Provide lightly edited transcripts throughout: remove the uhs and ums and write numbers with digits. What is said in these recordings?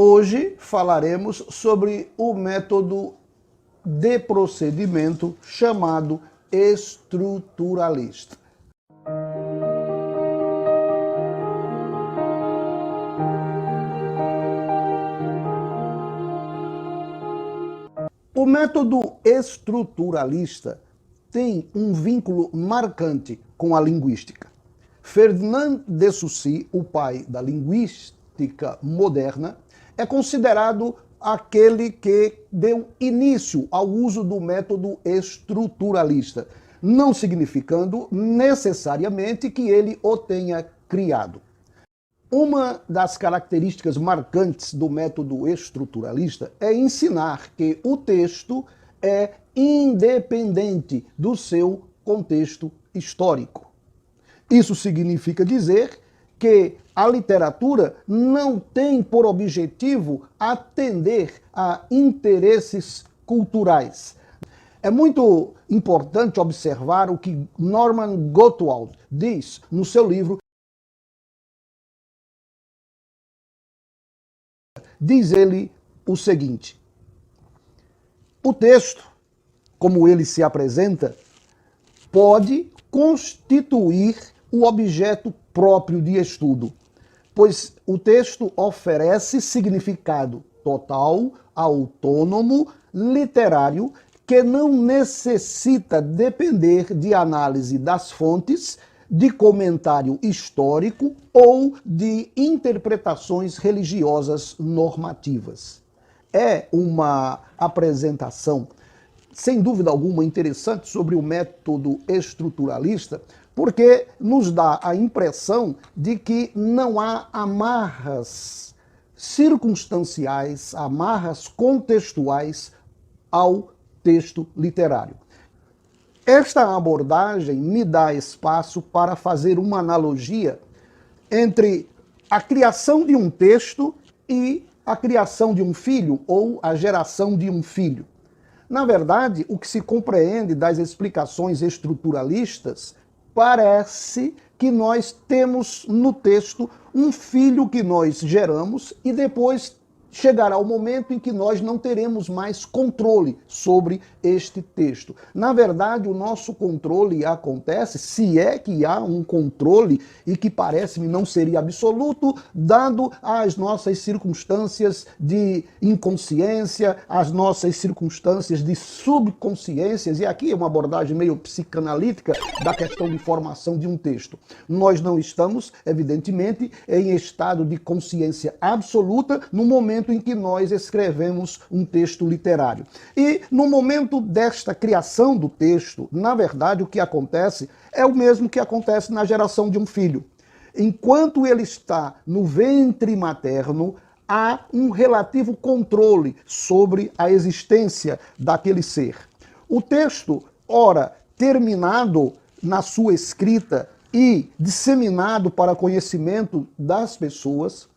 Hoje falaremos sobre o método de procedimento chamado estruturalista. O método estruturalista tem um vínculo marcante com a linguística. Ferdinand de Saussure, o pai da linguística moderna, é considerado aquele que deu início ao uso do método estruturalista, não significando necessariamente que ele o tenha criado. Uma das características marcantes do método estruturalista é ensinar que o texto é independente do seu contexto histórico. Isso significa dizer que a literatura não tem por objetivo atender a interesses culturais. É muito importante observar o que Norman Gottwald diz no seu livro. Diz ele o seguinte: o texto, como ele se apresenta, pode constituir o objeto próprio de estudo, pois o texto oferece significado total, autônomo, literário, que não necessita depender de análise das fontes, de comentário histórico ou de interpretações religiosas normativas. É uma apresentação, sem dúvida alguma, interessante sobre o método estruturalista, porque nos dá a impressão de que não há amarras circunstanciais, amarras contextuais ao texto literário. Esta abordagem me dá espaço para fazer uma analogia entre a criação de um texto e a criação de um filho ou a geração de um filho. Na verdade, o que se compreende das explicações estruturalistas parece que nós temos no texto um filho que nós geramos e depois chegará o momento em que nós não teremos mais controle sobre este texto. Na verdade, o nosso controle acontece, se é que há um controle, e que parece-me não seria absoluto, dado as nossas circunstâncias de inconsciência, as nossas circunstâncias de subconsciências, e aqui é uma abordagem meio psicanalítica da questão de formação de um texto. Nós não estamos, evidentemente, em estado de consciência absoluta no momento em que nós escrevemos um texto literário. E no momento desta criação do texto, na verdade, o que acontece é o mesmo que acontece na geração de um filho. Enquanto ele está no ventre materno, há um relativo controle sobre a existência daquele ser. O texto, ora, terminado na sua escrita e disseminado para conhecimento das pessoas,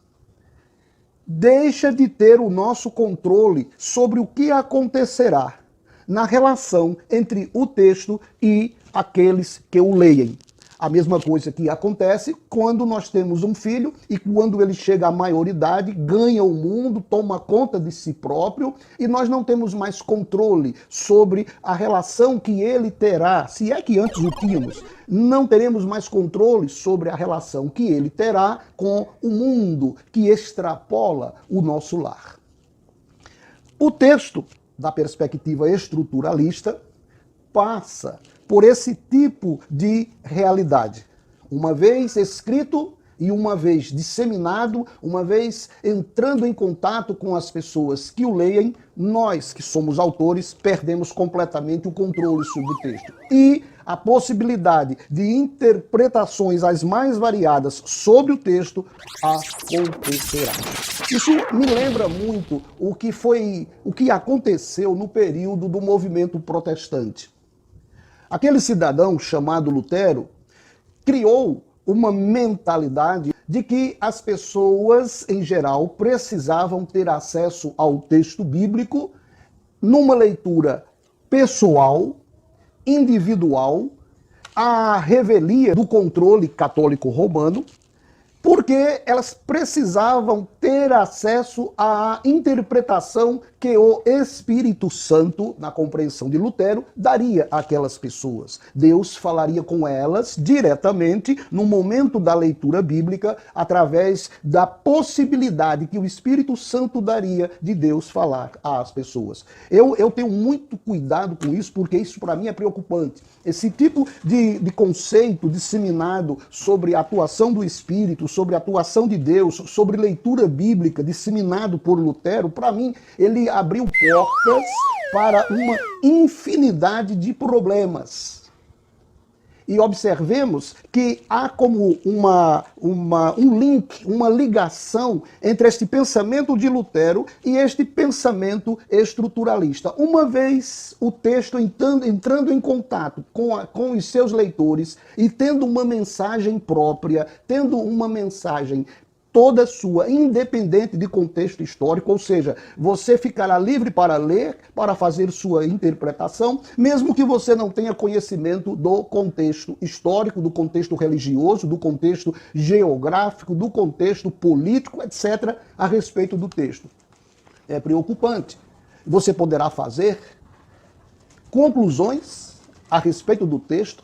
deixa de ter o nosso controle sobre o que acontecerá na relação entre o texto e aqueles que o leem. A mesma coisa que acontece quando nós temos um filho e quando ele chega à maioridade, ganha o mundo, toma conta de si próprio e nós não temos mais controle sobre a relação que ele terá, se é que antes o tínhamos. Não teremos mais controle sobre a relação que ele terá com o mundo que extrapola o nosso lar. O texto, da perspectiva estruturalista, passa por esse tipo de realidade. Uma vez escrito e uma vez disseminado, uma vez entrando em contato com as pessoas que o leem, nós, que somos autores, perdemos completamente o controle sobre o texto. E a possibilidade de interpretações as mais variadas sobre o texto acontecerá. Isso me lembra muito o que aconteceu no período do movimento protestante. Aquele cidadão chamado Lutero criou uma mentalidade de que as pessoas, em geral, precisavam ter acesso ao texto bíblico numa leitura pessoal, individual, à revelia do controle católico romano, porque elas precisavam ter acesso à interpretação que o Espírito Santo, na compreensão de Lutero, daria àquelas pessoas. Deus falaria com elas diretamente no momento da leitura bíblica, através da possibilidade que o Espírito Santo daria de Deus falar às pessoas. Eu tenho muito cuidado com isso, porque isso para mim é preocupante. Esse tipo de conceito disseminado sobre a atuação do Espírito, sobre a atuação de Deus, sobre leitura bíblica, disseminado por Lutero, para mim, ele abriu portas para uma infinidade de problemas. E observemos que há como um link, uma ligação entre este pensamento de Lutero e este pensamento estruturalista. Uma vez o texto entrando em contato com os seus leitores e tendo uma mensagem própria, tendo uma mensagem toda sua, independente de contexto histórico, ou seja, você ficará livre para ler, para fazer sua interpretação, mesmo que você não tenha conhecimento do contexto histórico, do contexto religioso, do contexto geográfico, do contexto político, etc., a respeito do texto. É preocupante. Você poderá fazer conclusões a respeito do texto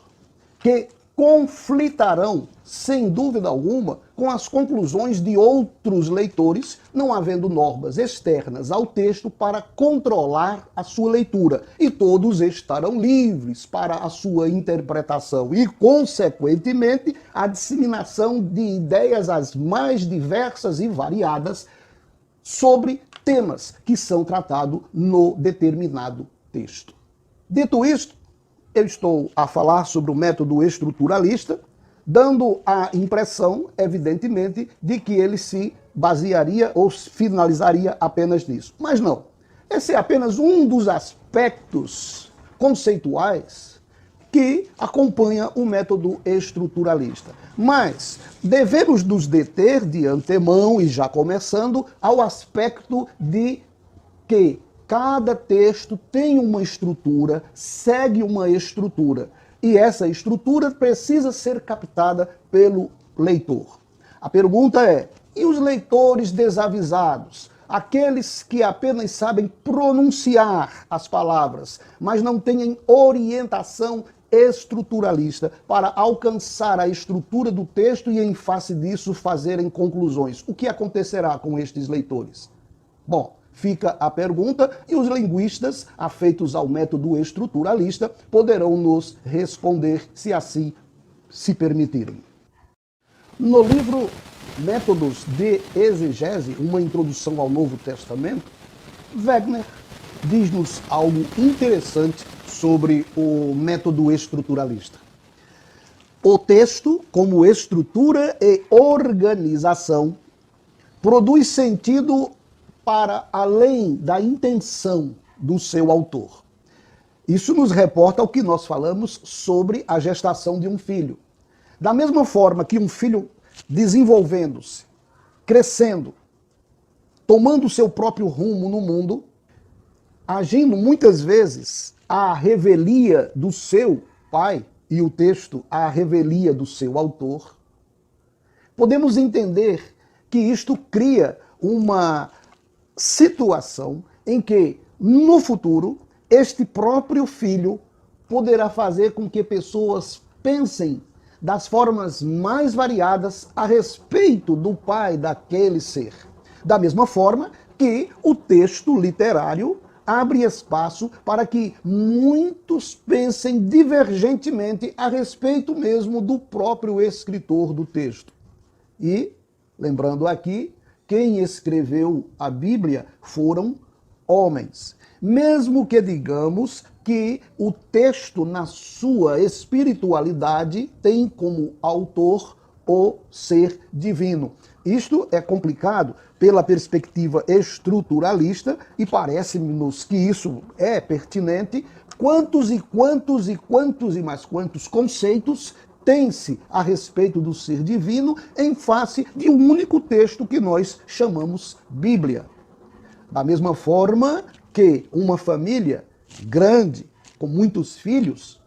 que conflitarão, sem dúvida alguma, com as conclusões de outros leitores, não havendo normas externas ao texto para controlar a sua leitura. E todos estarão livres para a sua interpretação e, consequentemente, a disseminação de ideias as mais diversas e variadas sobre temas que são tratados no determinado texto. Dito isto, eu estou a falar sobre o método estruturalista, dando a impressão, evidentemente, de que ele se basearia ou finalizaria apenas nisso. Mas não. Esse é apenas um dos aspectos conceituais que acompanha o método estruturalista. Mas devemos nos deter de antemão, e já começando, ao aspecto de que cada texto tem uma estrutura, segue uma estrutura. E essa estrutura precisa ser captada pelo leitor. A pergunta é, e os leitores desavisados? Aqueles que apenas sabem pronunciar as palavras, mas não têm orientação estruturalista para alcançar a estrutura do texto e, em face disso, fazerem conclusões. O que acontecerá com estes leitores? Bom, fica a pergunta e os linguistas, afeitos ao método estruturalista, poderão nos responder se assim se permitirem. No livro Métodos de Exegese, uma introdução ao Novo Testamento, Wegener diz-nos algo interessante sobre o método estruturalista. O texto, como estrutura e organização, produz sentido para além da intenção do seu autor. Isso nos reporta ao que nós falamos sobre a gestação de um filho. Da mesma forma que um filho desenvolvendo-se, crescendo, tomando seu próprio rumo no mundo, agindo muitas vezes à revelia do seu pai, e o texto à revelia do seu autor, podemos entender que isto cria uma situação em que, no futuro, este próprio filho poderá fazer com que pessoas pensem das formas mais variadas a respeito do pai daquele ser. Da mesma forma que o texto literário abre espaço para que muitos pensem divergentemente a respeito mesmo do próprio escritor do texto. E, lembrando aqui, quem escreveu a Bíblia foram homens. Mesmo que digamos que o texto, na sua espiritualidade, tem como autor o ser divino. Isto é complicado pela perspectiva estruturalista e parece-nos que isso é pertinente. Quantos e mais quantos conceitos tem-se a respeito do ser divino em face de um único texto que nós chamamos Bíblia. Da mesma forma que uma família grande, com muitos filhos,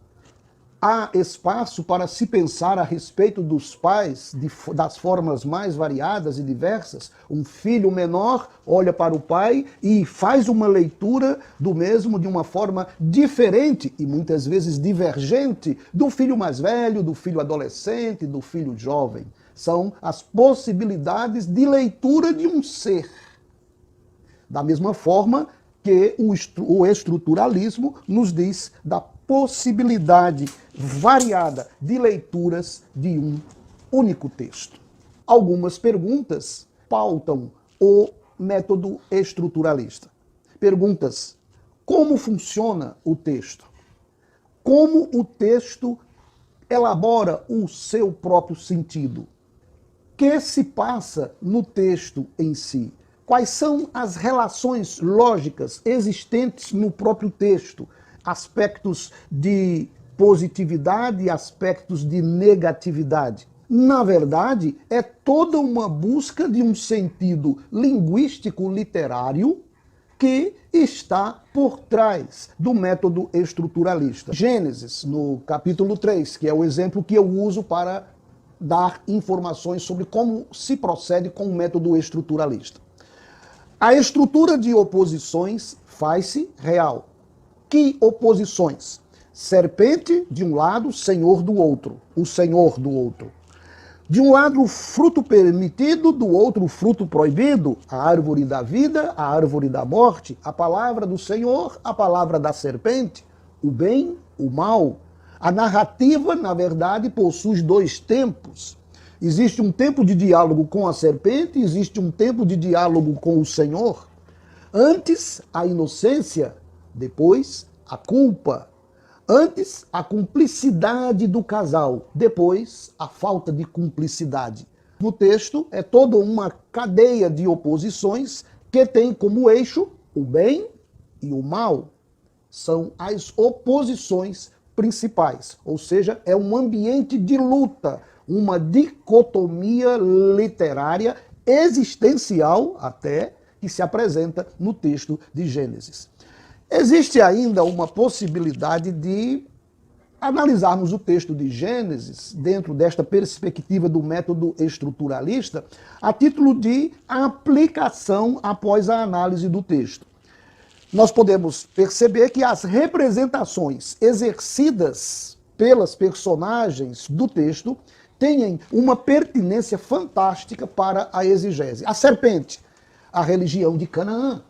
Há espaço para se pensar a respeito dos pais das formas mais variadas e diversas. Um filho menor olha para o pai e faz uma leitura do mesmo de uma forma diferente e muitas vezes divergente do filho mais velho, do filho adolescente, do filho jovem. São as possibilidades de leitura de um ser. Da mesma forma que o estruturalismo nos diz da possibilidade variada de leituras de um único texto. Algumas perguntas pautam o método estruturalista. Perguntas: como funciona o texto? Como o texto elabora o seu próprio sentido? O que se passa no texto em si? Quais são as relações lógicas existentes no próprio texto? Aspectos de positividade e aspectos de negatividade. Na verdade, é toda uma busca de um sentido linguístico literário que está por trás do método estruturalista. Gênesis, no capítulo 3, que é o exemplo que eu uso para dar informações sobre como se procede com o método estruturalista. A estrutura de oposições faz-se real. Que oposições? Serpente de um lado, senhor do outro. O senhor do outro. De um lado, o fruto permitido, do outro, o fruto proibido. A árvore da vida, a árvore da morte. A palavra do Senhor, a palavra da serpente. O bem, o mal. A narrativa, na verdade, possui dois tempos. Existe um tempo de diálogo com a serpente, existe um tempo de diálogo com o Senhor. Antes, a inocência, depois, a culpa. Antes, a cumplicidade do casal, depois, a falta de cumplicidade. No texto, é toda uma cadeia de oposições que tem como eixo o bem e o mal. São as oposições principais, ou seja, é um ambiente de luta, uma dicotomia literária existencial até que se apresenta no texto de Gênesis. Existe ainda uma possibilidade de analisarmos o texto de Gênesis dentro desta perspectiva do método estruturalista a título de aplicação após a análise do texto. Nós podemos perceber que as representações exercidas pelas personagens do texto têm uma pertinência fantástica para a exegese. A serpente, a religião de Canaã.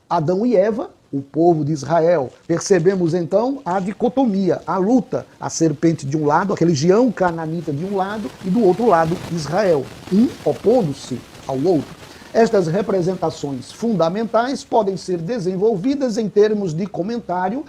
Adão e Eva, o povo de Israel. Percebemos então a dicotomia, a luta. A serpente de um lado, a religião cananita de um lado, e do outro lado, Israel. Um opondo-se ao outro. Estas representações fundamentais podem ser desenvolvidas em termos de comentário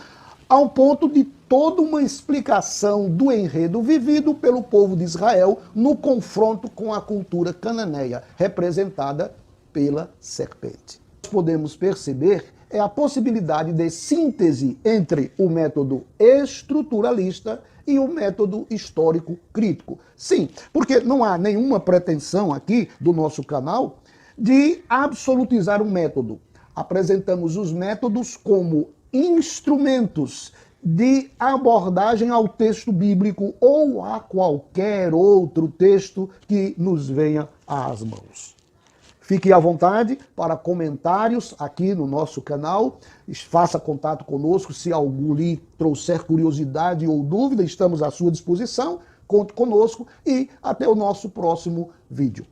ao ponto de toda uma explicação do enredo vivido pelo povo de Israel no confronto com a cultura cananeia, representada pela serpente. Podemos perceber a possibilidade de síntese entre o método estruturalista e o método histórico crítico. Sim, porque não há nenhuma pretensão aqui do nosso canal de absolutizar um método. Apresentamos os métodos como instrumentos de abordagem ao texto bíblico ou a qualquer outro texto que nos venha às mãos. Fique à vontade para comentários aqui no nosso canal. Faça contato conosco se algo lhe trouxer curiosidade ou dúvida. Estamos à sua disposição. Conte conosco e até o nosso próximo vídeo.